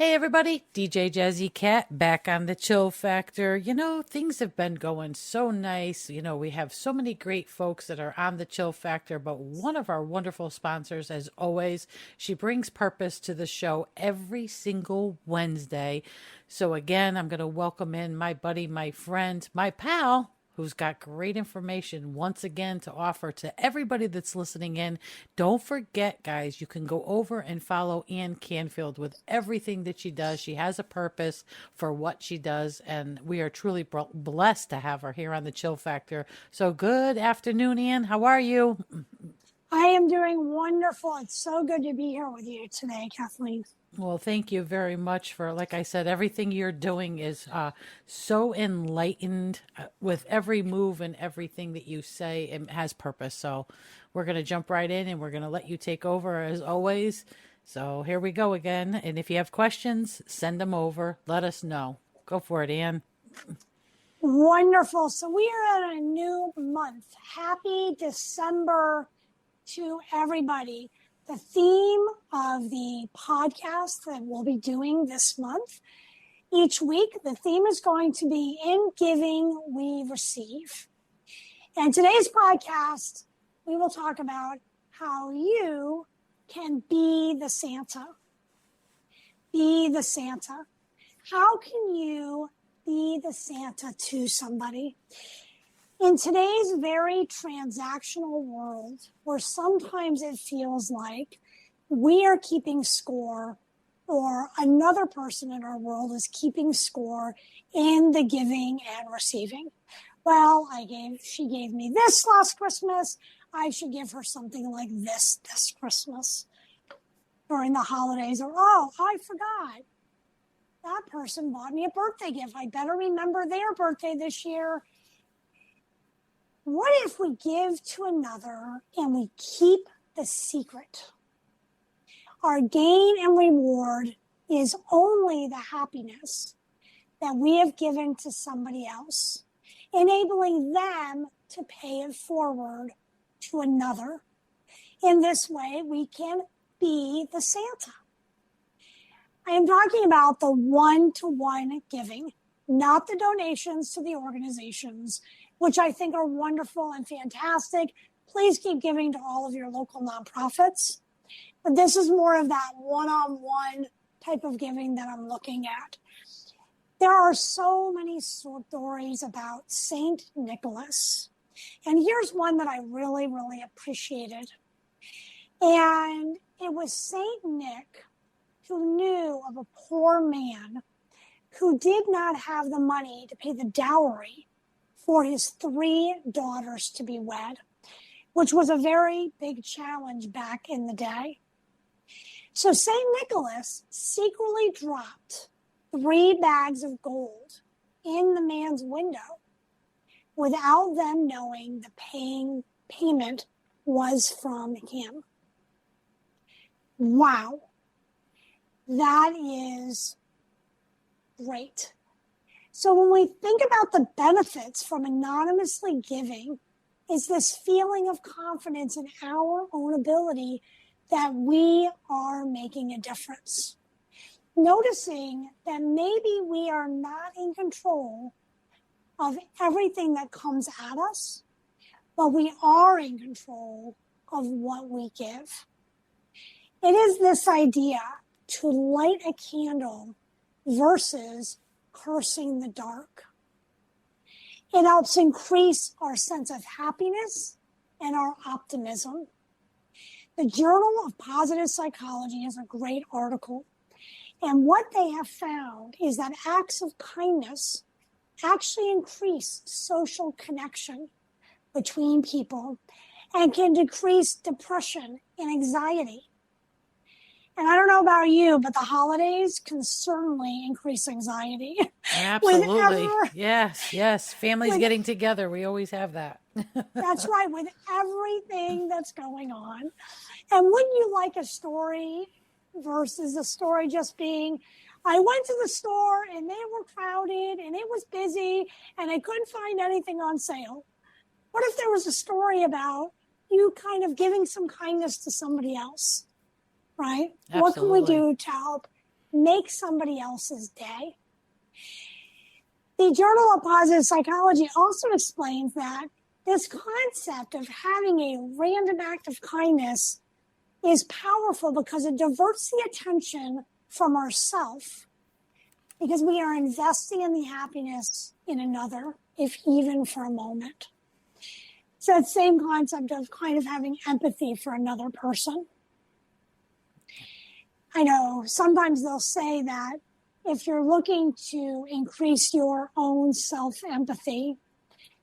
Hey everybody, DJ Jazzy Cat back on the Chill Factor. Things have been going so nice. We have so many great folks that are on the Chill Factor, but one of our wonderful sponsors, as always, she brings purpose to the show every single Wednesday. So again, I'm going to welcome in my buddy, my friend, my pal, who's got great information once again to offer to everybody that's listening in. Don't forget, guys, you can go over and follow Ann Canfield with everything that she does. She has a purpose for what she does, and we are truly blessed to have her here on the Chill Factor. So good afternoon, Ann. How are you? I am doing wonderful. It's so good to be here with you today, Kathleen. Well, thank you very much for, like I said, everything you're doing is so enlightened with every move and everything that you say. It has purpose. So we're going to jump right in and we're going to let you take over as always. So here we go again. And if you have questions, send them over. Let us know. Go for it, Ann. Wonderful. So we are in a new month. Happy December to everybody. The theme of the podcast that we'll be doing this month, each week, the theme is going to be In Giving We Receive. And today's podcast, we will talk about how you can be the Santa. Be the Santa. How can you be the Santa to somebody? In today's very transactional world, where sometimes it feels like we are keeping score or another person in our world is keeping score in the giving and receiving. Well, she gave me this last Christmas. I should give her something like this Christmas during the holidays. Or, oh, I forgot. That person bought me a birthday gift. I better remember their birthday this year. What if we give to another and we keep the secret? Our gain and reward is only the happiness that we have given to somebody else, enabling them to pay it forward to another. In this way, we can be the Santa. I am talking about the one-to-one giving, not the donations to the organizations, which I think are wonderful and fantastic. Please keep giving to all of your local nonprofits. But this is more of that one-on-one type of giving that I'm looking at. There are so many stories about Saint Nicholas. And here's one that I really, really appreciated. And it was Saint Nick who knew of a poor man who did not have the money to pay the dowry for his 3 daughters to be wed, which was a very big challenge back in the day. So St. Nicholas secretly dropped 3 bags of gold in the man's window without them knowing the payment was from him. Wow. That is great. So when we think about the benefits from anonymously giving, is this feeling of confidence in our own ability that we are making a difference. Noticing that maybe we are not in control of everything that comes at us, but we are in control of what we give. It is this idea to light a candle versus cursing the dark. It helps increase our sense of happiness and our optimism. The Journal of Positive Psychology is a great article. And what they have found is that acts of kindness actually increase social connection between people and can decrease depression and anxiety. And I don't know about you, but the holidays can certainly increase anxiety. Absolutely. Yes. Families getting together. We always have that. That's right, with everything that's going on. And wouldn't you like a story versus a story just being, I went to the store and they were crowded and it was busy and I couldn't find anything on sale? What if there was a story about you kind of giving some kindness to somebody else? Right? Absolutely. What can we do to help make somebody else's day. The Journal of Positive Psychology also explains that this concept of having a random act of kindness is powerful because it diverts the attention from ourself, because we are investing in the happiness in another, if even for a moment. So that same concept of kind of having empathy for another person. I know sometimes they'll say that if you're looking to increase your own self-empathy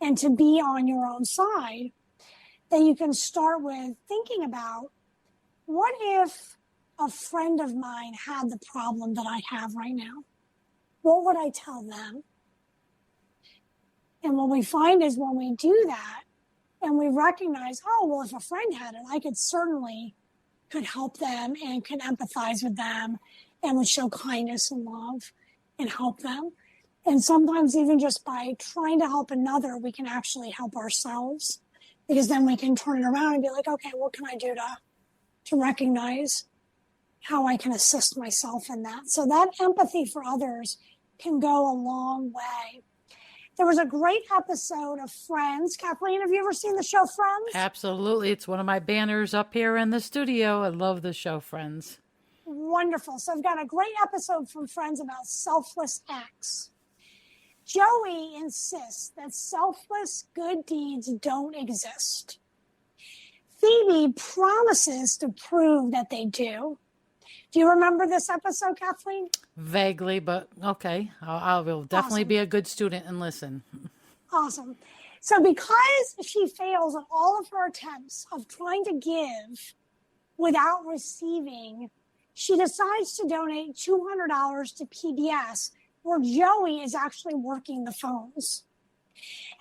and to be on your own side, then you can start with thinking about, what if a friend of mine had the problem that I have right now? What would I tell them? And what we find is when we do that and we recognize, oh, well, if a friend had it, I could help them and could empathize with them and would show kindness and love and help them. And sometimes even just by trying to help another, we can actually help ourselves, because then we can turn it around and be like, okay, what can I do to recognize how I can assist myself in that? So that empathy for others can go a long way. There was a great episode of Friends. Kathleen, have you ever seen the show Friends? Absolutely. It's one of my banners up here in the studio. I love the show Friends. Wonderful. So I've got a great episode from Friends about selfless acts. Joey insists that selfless good deeds don't exist. Phoebe promises to prove that they do. Do you remember this episode, Kathleen? Vaguely, but okay. I will definitely be a good student and listen. Awesome. So because she fails at all of her attempts of trying to give without receiving, she decides to donate $200 to PBS, where Joey is actually working the phones.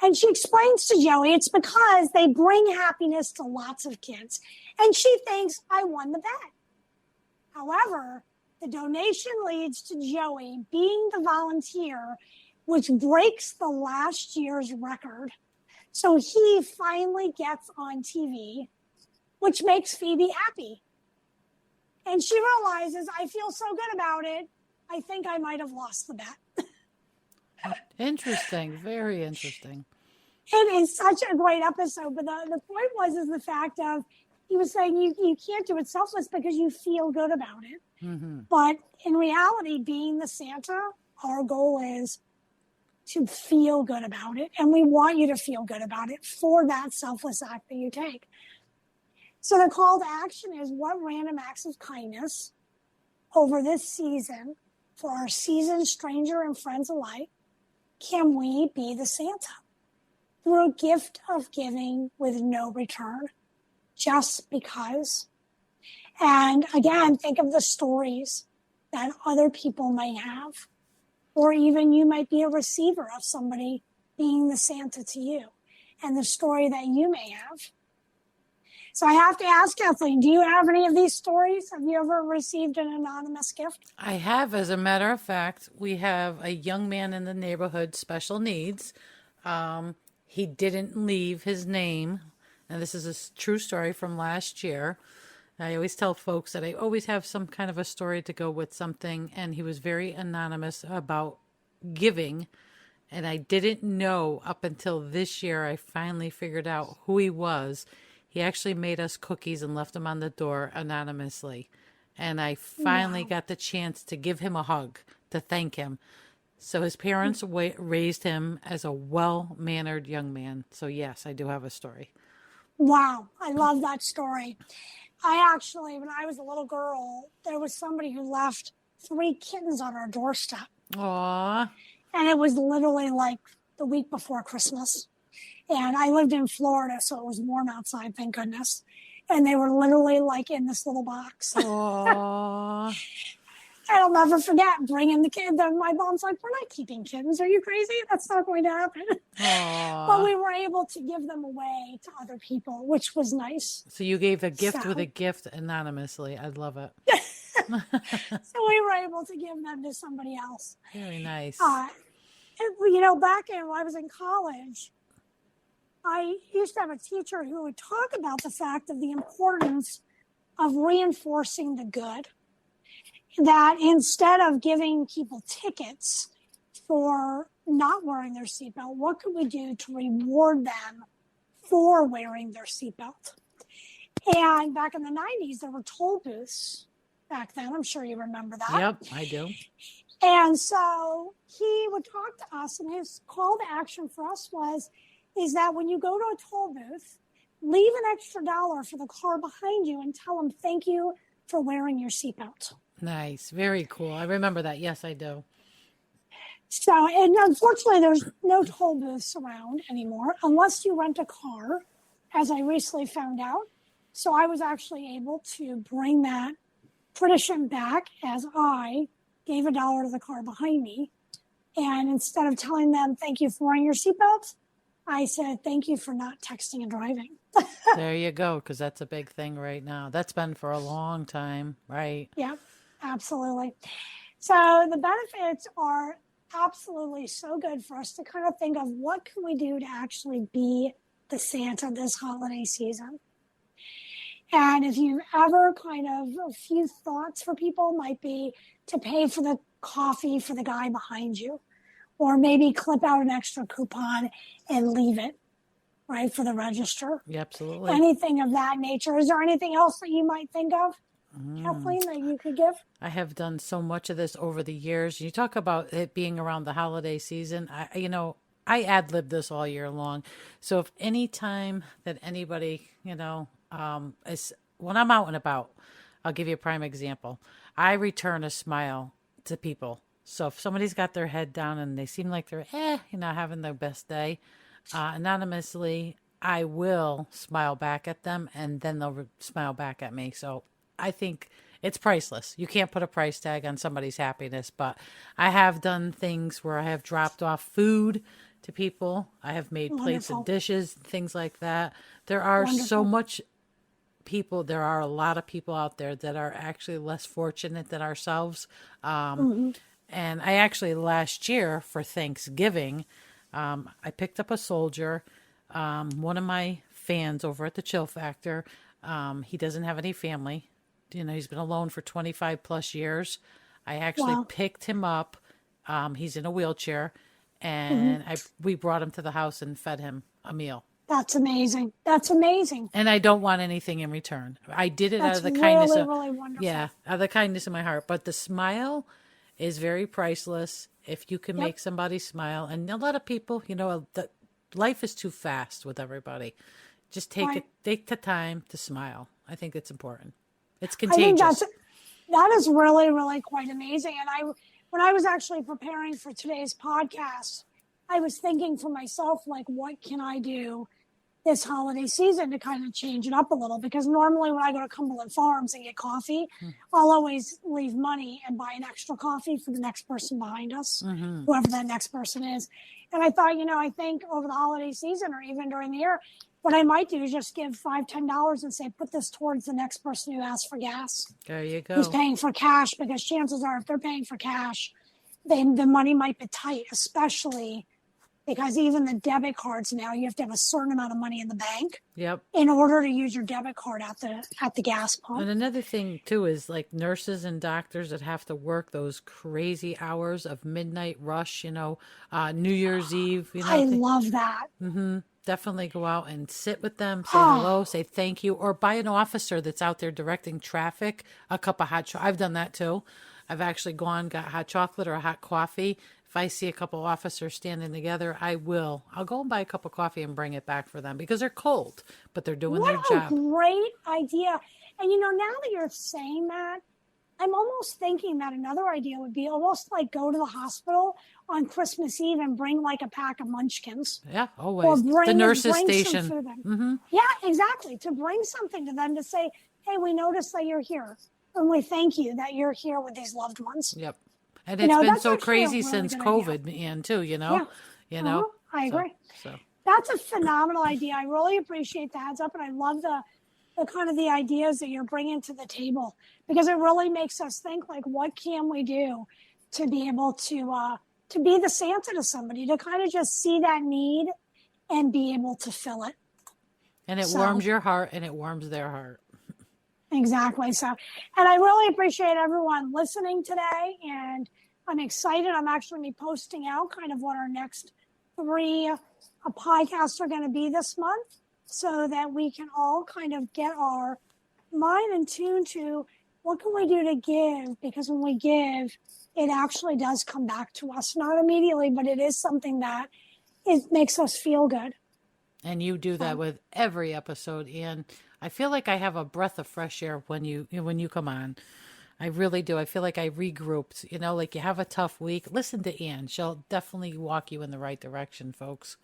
And she explains to Joey it's because they bring happiness to lots of kids. And she thinks, I won the bet. However, the donation leads to Joey being the volunteer, which breaks the last year's record. So he finally gets on TV, which makes Phoebe happy. And she realizes, I feel so good about it, I think I might have lost the bet. Interesting. Very interesting. It is such a great episode. But the point is the fact of, he was saying you can't do it selfless because you feel good about it. Mm-hmm. But in reality, being the Santa, our goal is to feel good about it. And we want you to feel good about it for that selfless act that you take. So the call to action is, what random acts of kindness over this season for our seasoned stranger and friends alike can we be the Santa? Through a gift of giving with no return, just because. And again, think of the stories that other people might have, or even you might be a receiver of somebody being the Santa to you, and the story that you may have. So I have to ask, Kathleen, do you have any of these stories? Have you ever received an anonymous gift? I have. As a matter of fact, we have a young man in the neighborhood, special needs. He didn't leave his name. And this is a true story from last year. I always tell folks that I always have some kind of a story to go with something. And he was very anonymous about giving. And I didn't know up until this year. I finally figured out who he was. He actually made us cookies and left them on the door anonymously. And I finally got the chance to give him a hug, to thank him. So his parents raised him as a well-mannered young man. So yes, I do have a story. Wow, I love that story. I actually, when I was a little girl, there was somebody who left 3 kittens on our doorstep. Aww. And it was literally like the week before Christmas. And I lived in Florida, so it was warm outside, thank goodness. And they were literally like in this little box. Aww. I'll never forget bringing the kids. My mom's like, we're not keeping kittens. Are you crazy? That's not going to happen. But we were able to give them away to other people, which was nice. So you gave a gift with a gift anonymously. I love it. So we were able to give them to somebody else. Very nice. Back when I was in college, I used to have a teacher who would talk about the fact of the importance of reinforcing the good. that instead of giving people tickets for not wearing their seatbelt, what could we do to reward them for wearing their seatbelt? And back in the 90s, there were toll booths back then. I'm sure you remember that. Yep, I do. And so he would talk to us, and his call to action for us is that when you go to a toll booth, leave an extra $1 for the car behind you and tell them thank you for wearing your seatbelt. Nice. Very cool. I remember that. Yes, I do. So, and unfortunately, there's no toll booths around anymore unless you rent a car, as I recently found out. So I was actually able to bring that tradition back as I gave $1 to the car behind me. And instead of telling them, thank you for wearing your seatbelt, I said, thank you for not texting and driving. There you go, because that's a big thing right now. That's been for a long time, right? Yeah, absolutely. So the benefits are absolutely so good for us to kind of think of what can we do to actually be the Santa this holiday season. And if you've ever kind of, a few thoughts for people might be to pay for the coffee for the guy behind you, or maybe clip out an extra coupon and leave it, right, for the register. Yeah, absolutely. Anything of that nature. Is there anything else that you might think of, Kathleen, that you could give? I have done so much of this over the years. You talk about it being around the holiday season. I ad-lib this all year long. So if any time that anybody, is when I'm out and about, I'll give you a prime example. I return a smile to people. So if somebody's got their head down and they seem like they're, having their best day, anonymously, I will smile back at them, and then they'll smile back at me. So I think it's priceless. You can't put a price tag on somebody's happiness, but I have done things where I have dropped off food to people. I have made plates and dishes, things like that. There are so much people. There are a lot of people out there that are actually less fortunate than ourselves. And I actually last year for Thanksgiving, I picked up a soldier, one of my fans over at the Chill Factor. He doesn't have any family. He's been alone for 25 plus years. I actually picked him up. He's in a wheelchair, and we brought him to the house and fed him a meal. That's amazing. That's amazing. And I don't want anything in return. I did it out of the kindness of, really wonderful. Yeah, out of the kindness of my heart. But the smile is very priceless. If you can make somebody smile, and a lot of people, life is too fast with everybody. Just take the time to smile. I think it's important. It's contagious. I think that is really, really quite amazing. And when I was actually preparing for today's podcast, I was thinking for myself, like, what can I do this holiday season to kind of change it up a little? Because normally when I go to Cumberland Farms and get coffee, I'll always leave money and buy an extra coffee for the next person behind us, whoever that next person is. And I thought, I think over the holiday season or even during the year, what I might do is just give $5, $10 and say, put this towards the next person who asks for gas. There you go. Who's paying for cash, because chances are if they're paying for cash, then the money might be tight, especially because even the debit cards now, you have to have a certain amount of money in the bank in order to use your debit card at the gas pump. And another thing, too, is like nurses and doctors that have to work those crazy hours of midnight rush, New Year's Eve. I love that. Definitely go out and sit with them, say hello, say thank you, or buy an officer that's out there directing traffic a cup of hot chocolate. I've done that, too. I've actually got hot chocolate or a hot coffee. If I see a couple of officers standing together, I'll go and buy a cup of coffee and bring it back for them because they're cold, but they're doing their job. What a great idea. And now that you're saying that, I'm almost thinking that another idea would be almost like go to the hospital on Christmas Eve and bring like a pack of munchkins. Yeah, always. Or the nurse's station. Yeah, exactly. To bring something to them to say, hey, we noticed that you're here. And we thank you that you're here with these loved ones. Yep. And it's been so crazy since COVID, Ann, too, I agree. So. That's a phenomenal idea. I really appreciate the heads up, and I love the kind of the ideas that you're bringing to the table, because it really makes us think, like, what can we do to be able to be the Santa to somebody, to kind of just see that need and be able to fill it. And it warms your heart and it warms their heart. Exactly. So, and I really appreciate everyone listening today. And I'm excited. I'm actually going to be posting out kind of what our next three podcasts are going to be this month so that we can all kind of get our mind in tune to what can we do to give? Because when we give, it actually does come back to us, not immediately, but it is something that it makes us feel good. And you do that So, with every episode. And I feel like I have a breath of fresh air when you come on. I really do. I feel like I regrouped. You know, like you have a tough week. Listen to Ann. She'll definitely walk you in the right direction, folks.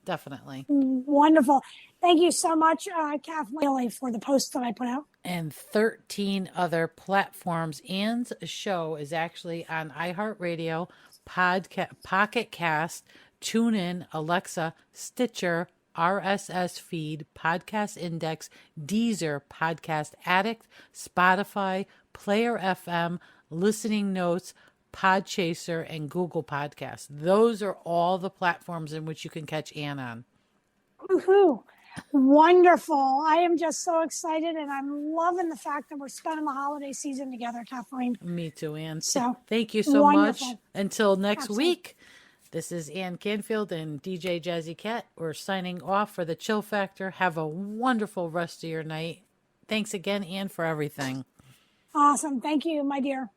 Definitely. wonderful. Thank you so much, Kathleen, for the post that I put out. And 13 other platforms. Ann's show is actually on iHeartRadio, Pocket Cast, TuneIn, Alexa, Stitcher, RSS Feed, Podcast Index, Deezer, Podcast Addict, Spotify, Player FM, Listening Notes, Podchaser, and Google Podcasts. Those are all the platforms in which you can catch Ann on. Woohoo! Wonderful. I am just so excited, and I'm loving the fact that we're spending the holiday season together, Kathleen. Me too, Ann. So Thank you so much. wonderful. Until next Absolutely. week, this is Ann Canfield and DJ Jazzy Cat. We're signing off for the Chill Factor. Have a wonderful rest of your night. Thanks again, Ann, for everything. Awesome. Thank you, my dear.